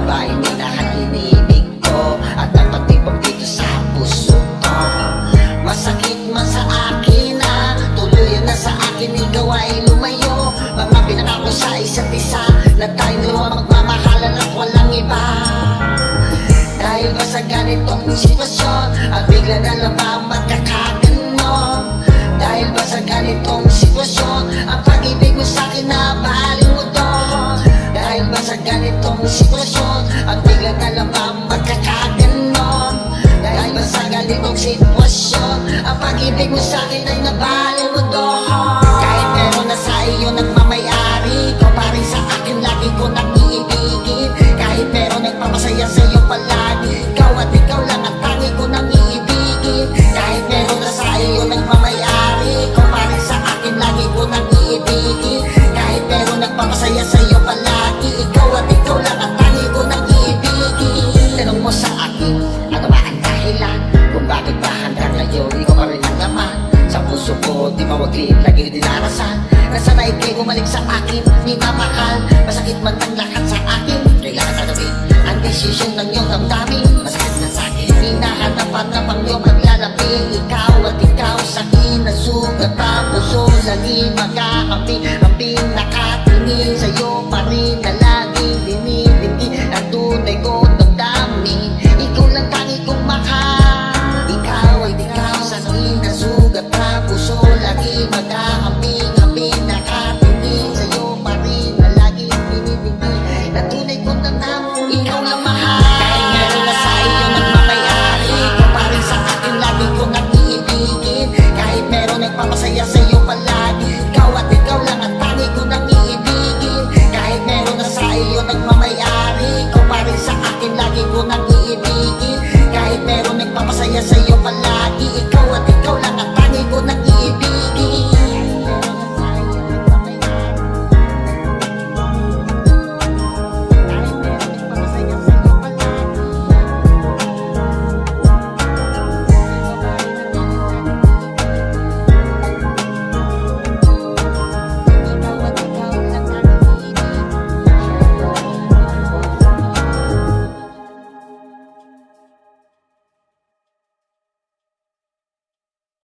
babae minahal inibig ko, at napatibok dito sa puso ko. Masakit man sa akin na tuluyan na sa akin ikaw ay lumayo. Mga pinangako sa isa't isa na tayo dalawa magmamahalan at walang iba. Dahil ba sa ganitong sitwasyon at bigla na lang ba magkakaganon? Dahil ba sa ganitong sitwasyon ang pag-ibig mo sa'kin na baling mo doon? Dahil ba sa ganitong sitwasyon at bigla na lang ba magkakaganon? Dahil ba sa ganitong sitwasyon ang pag-ibig mo sa'kin ay nabaling mo doon? Kahit meron na sa iyo nagmamayari, ikaw pa rin sa akin lagi ko nang iibigin. Kahit meron nagpapasaya sa iyo palagi, ikaw at ikaw lang ang tangi ko nang iibigin. Kahit meron na sa iyo nagmamayari, ikaw pa rin sa akin lagi ko nang iibigin. Kahit meron nagpapasaya sa iyo palagi, ikaw at ikaw lang ang tangi ko nang iibigin. Tanong mo sa akin, ano ba ang dahilan kung bakit ba hanggang ngayon ikaw pa rin ang laman sa puso ko? Di mawaglit, lagi dinarasan na sanay kayo bumalik sa akin, minamahal. Masakit man ang lahat sa akin, kailangan tanawin ang desisyon ng iyong damdamin. Masakit na sa akin, hinahanapan na pang iyong maglalapi. Ikaw at ikaw sa akin ang sugat ang puso, lagi magkakampi-kampi, nakatingin sa'yo pa rin na laging dinidindi ang tunay ko damdamin. Ikaw lang tangi kong mahal, ikaw ay ikaw sa akin ang sugat ang puso, lagi magkakampi-kampi, nakatingin sa'yo pa rin na laging dinidindi ang tunay ko damdamin.